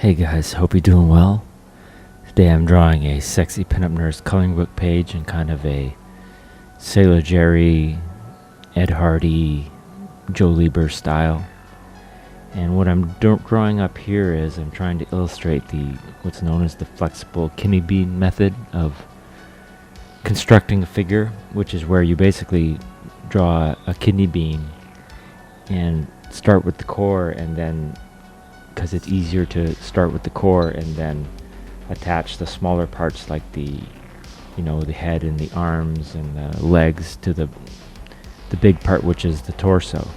Hey guys, hope you're doing well. Today I'm drawing a sexy pinup nurse coloring book page in kind of a Sailor Jerry, Ed Hardy, Joe Lieber style. And what I'm drawing up here is I'm trying to illustrate what's known as the flexible kidney bean method of constructing a figure, which is where you basically draw a kidney bean and start with the core, and then because it's easier to start with the core and then attach the smaller parts like the head and the arms and the legs to the big part, which is the torso.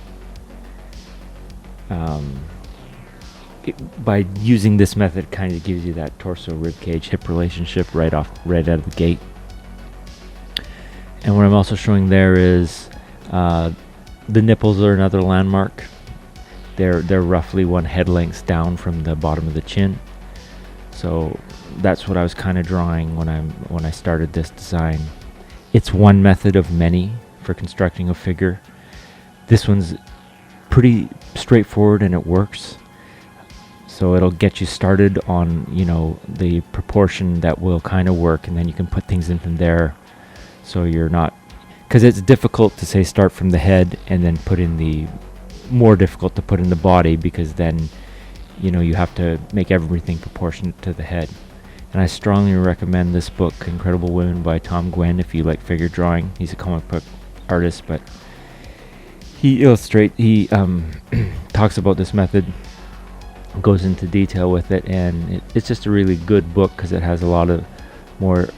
By using this method, it kind of gives you that torso rib cage hip relationship right out of the gate. And what I'm also showing there is the nipples are another landmark. They're roughly one head length down from the bottom of the chin. So that's what I was kind of drawing when I started this design. It's one method of many for constructing a figure. This one's pretty straightforward and it works. So it'll get you started on, the proportion that will kind of work, and then you can put things in from there. So you're not, because it's difficult to say start from the head and then put in the more difficult to put in the body, because then you have to make everything proportionate to the head. And I strongly recommend this book, Incredible Women by Tom Gwynn, if you like figure drawing. He's a comic book artist, but he talks about this method, goes into detail with it, and it's just a really good book because it has a lot of more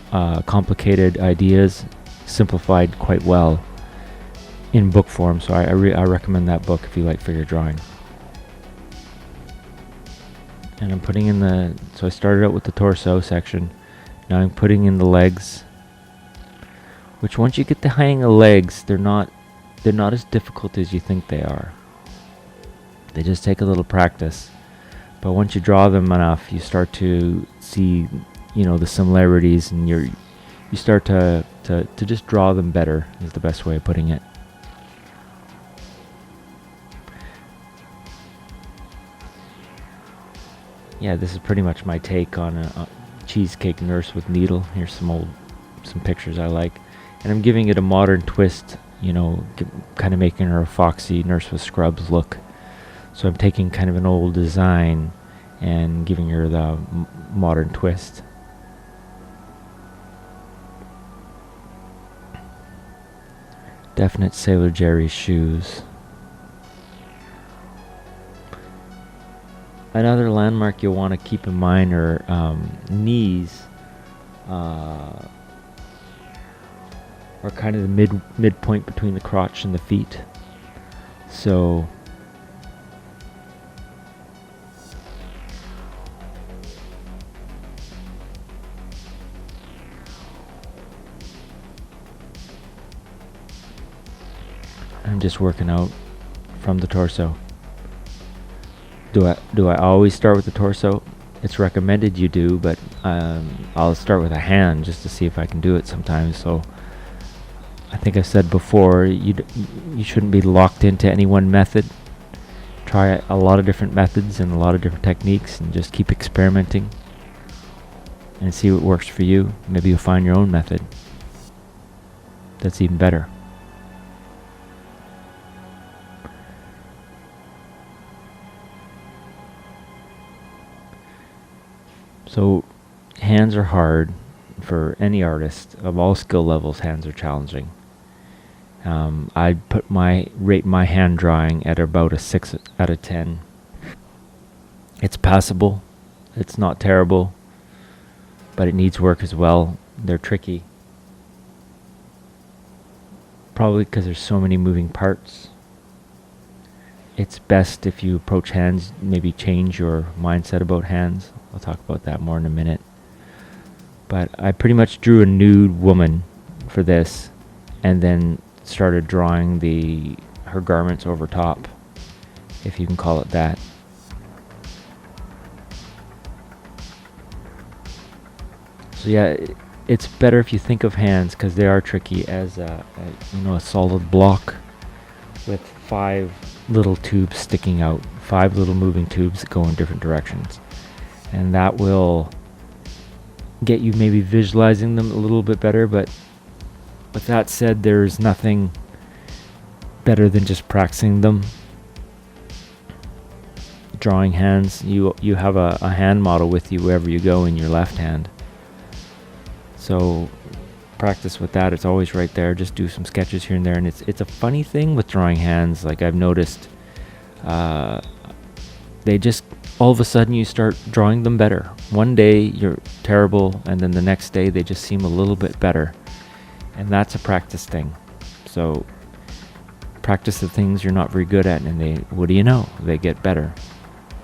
complicated ideas simplified quite well in book form. So I recommend that book if you like figure drawing. And I'm putting in so I started out with the torso section. Now I'm putting in the legs, which once you get the hang of legs, they're not as difficult as you think they are. They just take a little practice. But once you draw them enough, you start to see, the similarities, and you start to just draw them better, is the best way of putting it. Yeah, this is pretty much my take on a cheesecake nurse with needle. Here's some pictures I like. And I'm giving it a modern twist, kind of making her a foxy nurse with scrubs look. So I'm taking kind of an old design and giving her the modern twist. Definite Sailor Jerry shoes. Another landmark you'll want to keep in mind are knees. Are kind of the midpoint between the crotch and the feet. So I'm just working out from the torso. Do I always start with the torso? It's recommended you do, but I'll start with a hand just to see if I can do it sometimes. So I think I said before, you shouldn't be locked into any one method. Try a lot of different methods and a lot of different techniques, and just keep experimenting and see what works for you. Maybe you'll find your own method that's even better. So hands are hard for any artist of all skill levels. Hands are challenging. I'd rate my hand drawing at about a 6 out of 10. It's passable. It's not terrible, but it needs work as well. They're tricky. Probably because there's so many moving parts. It's best if you approach hands, maybe change your mindset about hands. I'll talk about that more in a minute. But I pretty much drew a nude woman for this, and then started drawing her garments over top, if you can call it that. So yeah, it's better if you think of hands, because they are tricky, as a solid block with 5 little tubes sticking out, 5 little moving tubes that go in different directions. and that will get you maybe visualizing them a little bit better. But with that said, there's nothing better than just practicing them. Drawing hands, you have a hand model with you wherever you go in your left hand, so practice with that. It's always right there. Just do some sketches here and there. And it's a funny thing with drawing hands. Like, I've noticed they just all of a sudden you start drawing them better. One day you're terrible, and then the next day they just seem a little bit better, and that's a practice thing. So practice the things you're not very good at, and what do you know, they get better.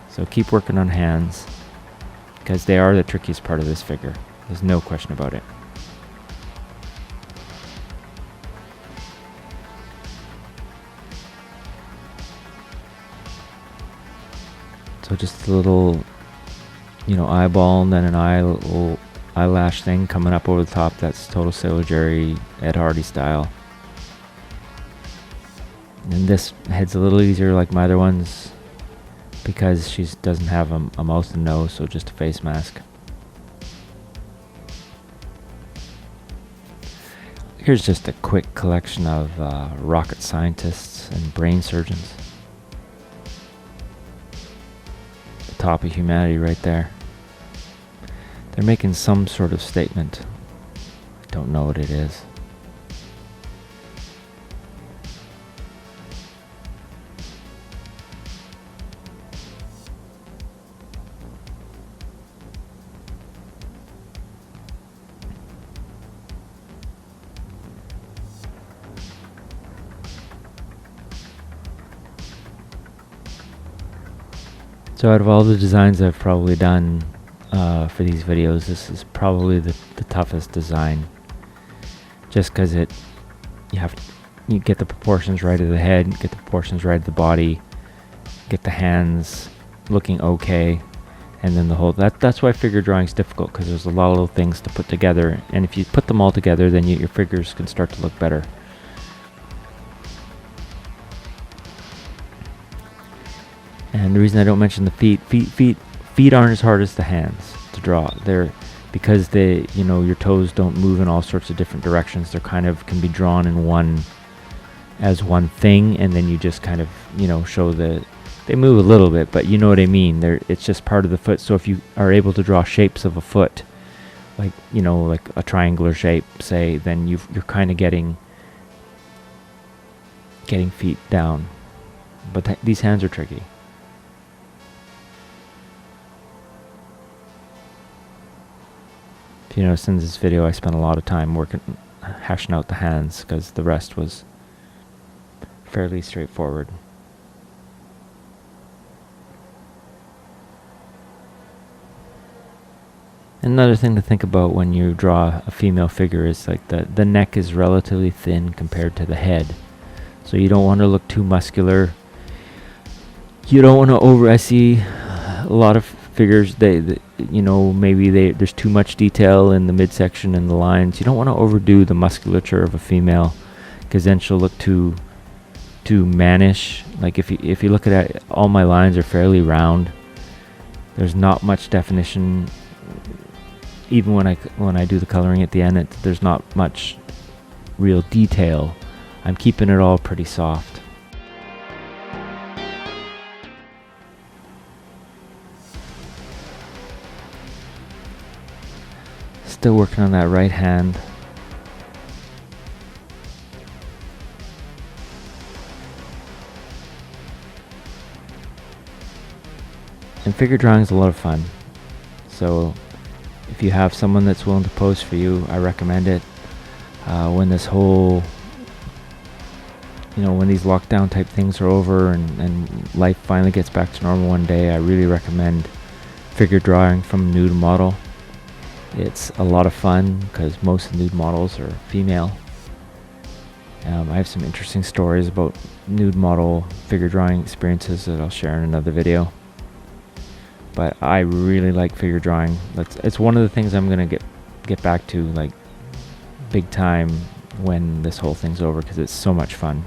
So keep working on hands, because they are the trickiest part of this figure. There's no question about it. So just a little, eyeball, and then an little eyelash thing coming up over the top. That's total Sailor Jerry, Ed Hardy style. And this head's a little easier like my other ones, because she doesn't have a mouth and nose, so just a face mask. Here's just a quick collection of rocket scientists and brain surgeons. The top of humanity right there. They're making some sort of statement. I don't know what it is. So out of all the designs I've probably done for these videos, this is probably the toughest design. Just because you get the proportions right of the head, get the proportions right of the body, get the hands looking okay, and then the whole. That's why figure drawing is difficult, because there's a lot of little things to put together, and if you put them all together, then your figures can start to look better. And the reason I don't mention the feet aren't as hard as the hands to draw. They're because your toes don't move in all sorts of different directions. They're kind of can be drawn in one thing, and then you just kind of show they move a little bit, but you know what I mean. It's just part of the foot. So if you are able to draw shapes of a foot, like a triangular shape, say, then you're kind of getting feet down. But these hands are tricky. Since this video, I spent a lot of time hashing out the hands, because the rest was fairly straightforward. Another thing to think about when you draw a female figure is like the neck is relatively thin compared to the head. So you don't want to look too muscular. You don't want to I see a lot of figures, maybe there's too much detail in the midsection and the lines. You don't want to overdo the musculature of a female, because then she'll look too mannish. Like if you look at it, all my lines are fairly round. There's not much definition. Even when I do the coloring at the end, there's not much real detail. I'm keeping it all pretty soft. Still working on that right hand. And figure drawing is a lot of fun. So if you have someone that's willing to pose for you, I recommend it. When this whole, when these lockdown type things are over and life finally gets back to normal one day, I really recommend figure drawing from Nude model. It's a lot of fun, because most of the nude models are female. I have some interesting stories about nude model figure drawing experiences that I'll share in another video. But I really like figure drawing. It's one of the things I'm gonna get back to, like, big time when this whole thing's over, because it's so much fun.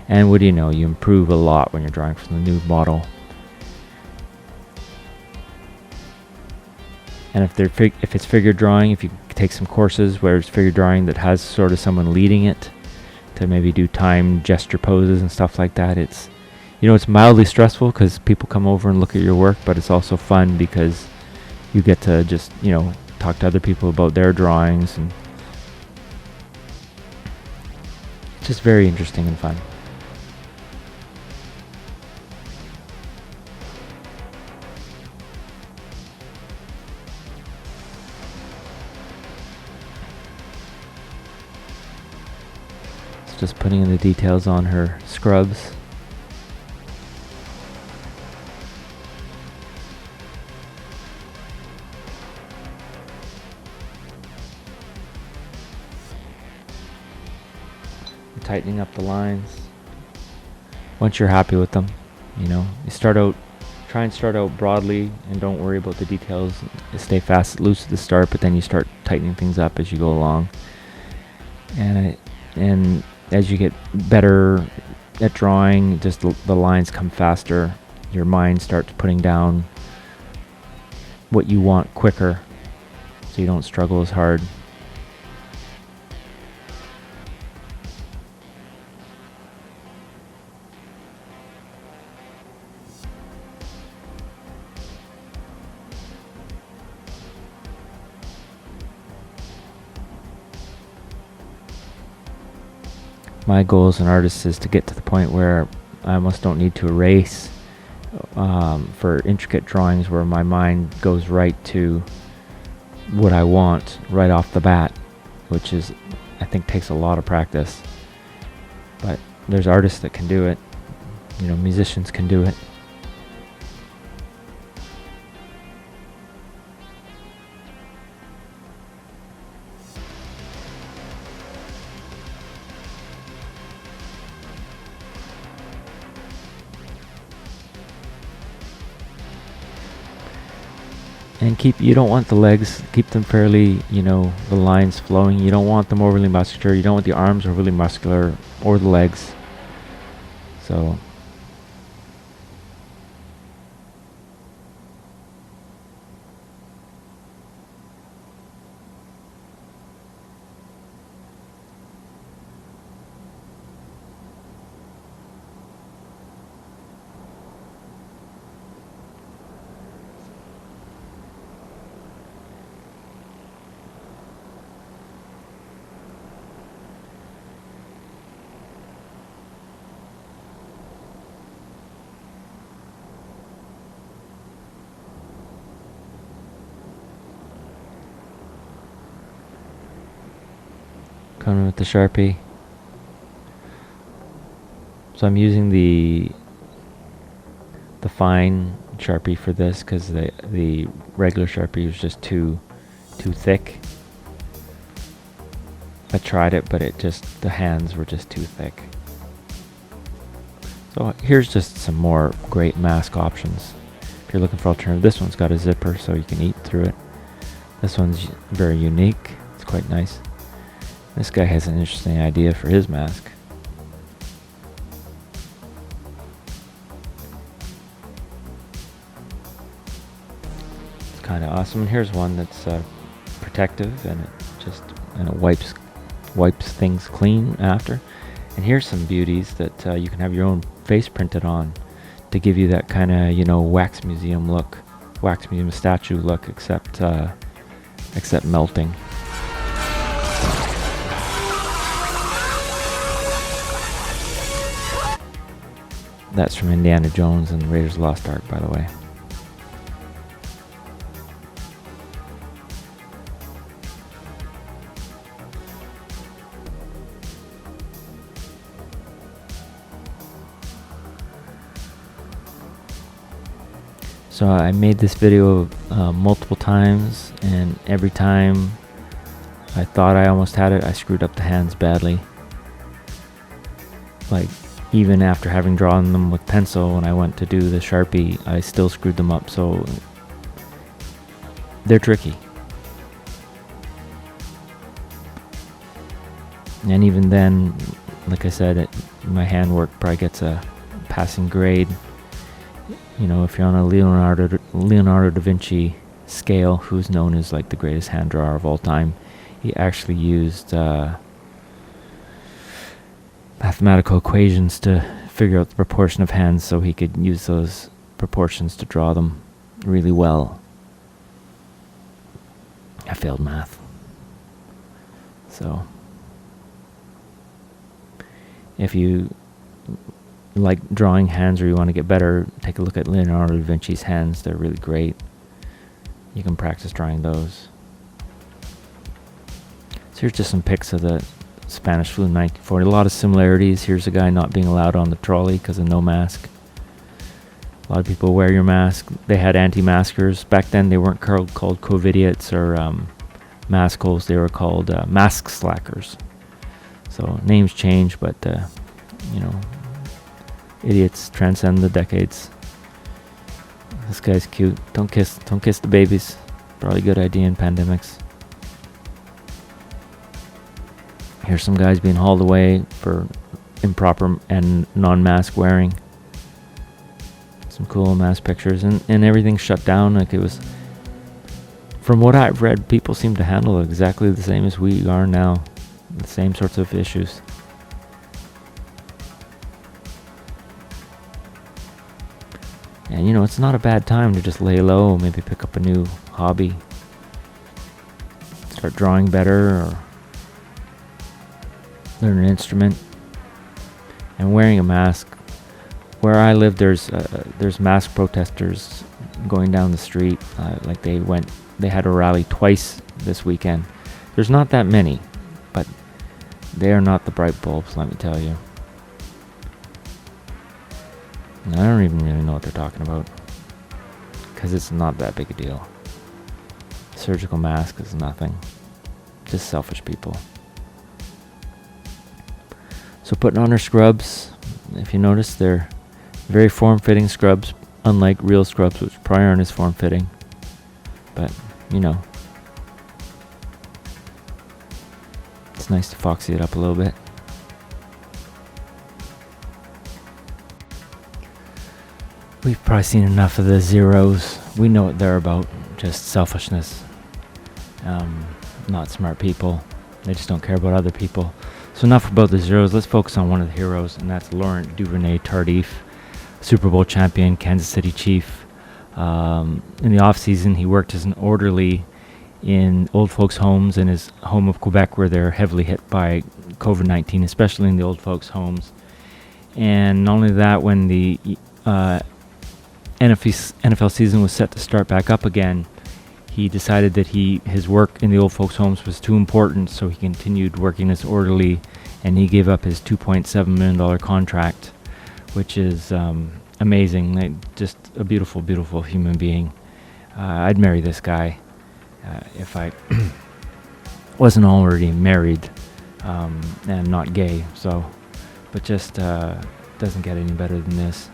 And what do you know? You improve a lot when you're drawing from the nude model. And if it's figure drawing, if you take some courses where it's figure drawing that has sort of someone leading it to maybe do time gesture poses and stuff like that, it's mildly stressful because people come over and look at your work, but it's also fun because you get to just talk to other people about their drawings, and it's just very interesting and fun. Just putting in the details on her scrubs. Tightening up the lines. Once you're happy with them, you try and start out broadly and don't worry about the details. You stay fast, loose at the start, but then you start tightening things up as you go along. And as you get better at drawing, just the lines come faster. Your mind starts putting down what you want quicker, so you don't struggle as hard. My goal as an artist is to get to the point where I almost don't need to erase for intricate drawings, where my mind goes right to what I want right off the bat, which is, I think, takes a lot of practice. But there's artists that can do it. Musicians can do it. And you don't want the legs, keep them fairly, the lines flowing. You don't want them overly muscular. You don't want the arms overly muscular, or the legs. So coming with the Sharpie. So I'm using the fine Sharpie for this because the regular Sharpie was just too thick. I tried it, but the hands were just too thick. So here's just some more great mask options. If you're looking for alternative, this one's got a zipper so you can eat through it. This one's very unique. It's quite nice. This guy has an interesting idea for his mask. It's kind of awesome. And here's one that's protective, and it wipes things clean after. And here's some beauties that you can have your own face printed on to give you that kind of wax museum look, wax museum statue look, except melting. That's from Indiana Jones and Raiders of the Lost Ark, by the way. So I made this video multiple times, and every time I thought I almost had it, I screwed up the hands badly. Like, even after having drawn them with pencil, when I went to do the Sharpie, I still screwed them up, so they're tricky. And even then, like I said, my handwork probably gets a passing grade. If you're on a Leonardo da Vinci Scale, who's known as like the greatest hand drawer of all time, he actually used mathematical equations to figure out the proportion of hands so he could use those proportions to draw them really well. I failed math. So if you like drawing hands or you want to get better, take a look at Leonardo da Vinci's hands. They're really great. You can practice drawing those. So here's just some pics of the Spanish flu in 1940. A lot of similarities. Here's a guy not being allowed on the trolley because of no mask. A lot of people wear your mask. They had anti-maskers. Back then they weren't called Covidiots or maskholes. They were called mask slackers. So names change, but idiots transcend the decades. This guy's cute. Don't kiss the babies. Probably a good idea in pandemics. Here's some guys being hauled away for improper and non-mask wearing. Some cool mask pictures, and everything's shut down. Like, it was, from what I've read, people seem to handle it exactly the same as we are now. The same sorts of issues. And it's not a bad time to just lay low, maybe pick up a new hobby, start drawing better, or learn an instrument. And wearing a mask. Where I live, there's mask protesters going down the street. They had a rally twice this weekend. There's not that many, but they are not the bright bulbs, let me tell you. And I don't even really know what they're talking about, because it's not that big a deal. Surgical mask is nothing. Just selfish people. So putting on our scrubs, if you notice, they're very form-fitting scrubs, unlike real scrubs, which probably aren't as form-fitting. But, it's nice to foxy it up a little bit. We've probably seen enough of the zeros. We know what they're about. Just selfishness. Not smart people. They just don't care about other people. So enough about the zeros. Let's focus on one of the heroes, and that's Laurent Duvernay-Tardif, Super Bowl champion, Kansas City Chief. In the off-season, he worked as an orderly in old folks' homes in his home of Quebec, where they're heavily hit by COVID-19, especially in the old folks' homes. And not only that, when the NFL season was set to start back up again, he decided that his work in the old folks' homes was too important, so he continued working as orderly, and he gave up his $2.7 million contract, which is amazing. Just a beautiful, beautiful human being. I'd marry this guy if I wasn't already married and not gay. So, but just doesn't get any better than this.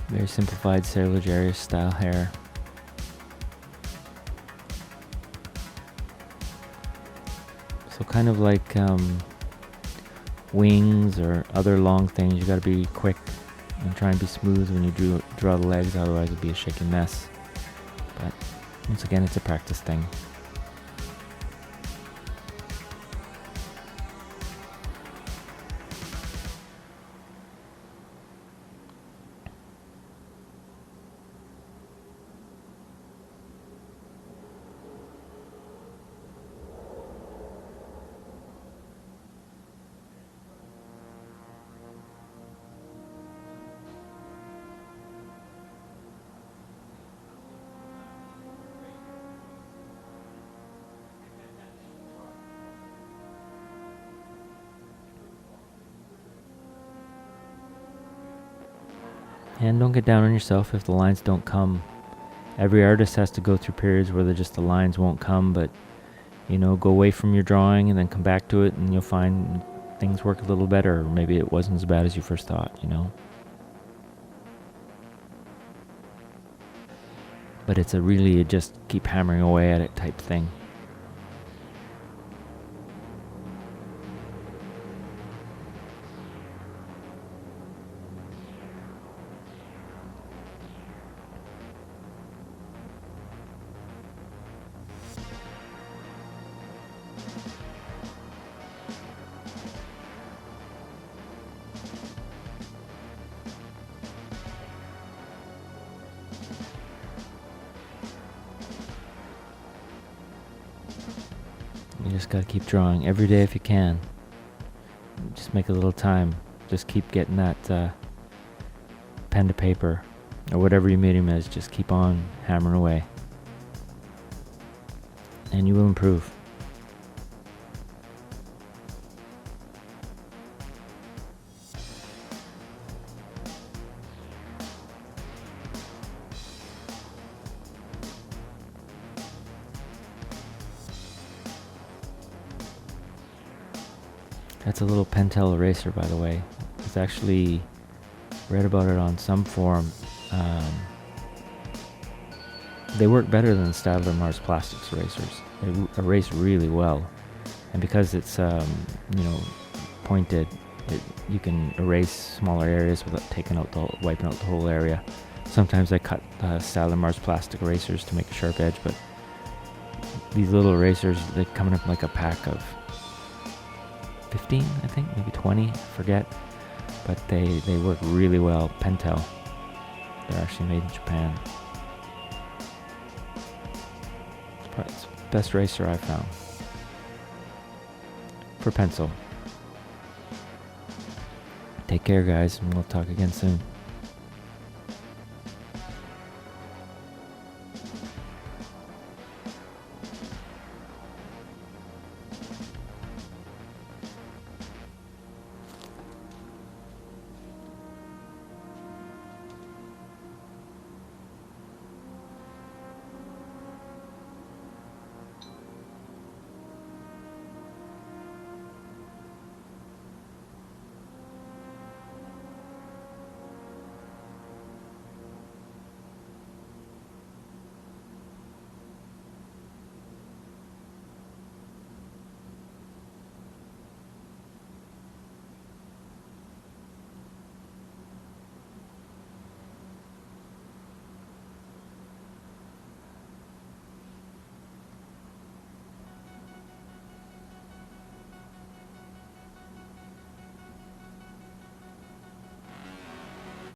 Very simplified Sarah Legarius style hair. So kind of like wings or other long things, you gotta be quick and try and be smooth when you draw the legs, otherwise it'll be a shaky mess. But once again, it's a practice thing. And don't get down on yourself if the lines don't come. Every artist has to go through periods where the lines won't come, but go away from your drawing and then come back to it, and you'll find things work a little better, or maybe it wasn't as bad as you first thought. but it's a really just keep hammering away at it type thing. You just gotta keep drawing every day if you can. Just make a little time. Just keep getting that pen to paper, or whatever your medium is. Just keep on hammering away, and you will improve. That's a little Pentel eraser, by the way. It's actually read about it on some forum. They work better than Staedtler Mars Plastics erasers. They erase really well, and because it's pointed, you can erase smaller areas without wiping out the whole area. Sometimes I cut Staedtler Mars plastic erasers to make a sharp edge, but these little erasers, they come in like a pack of 15, I think, maybe 20, I forget, but they work really well. Pentel, they're actually made in Japan. It's the best eraser I've found for pencil. Take care, guys, and we'll talk again soon.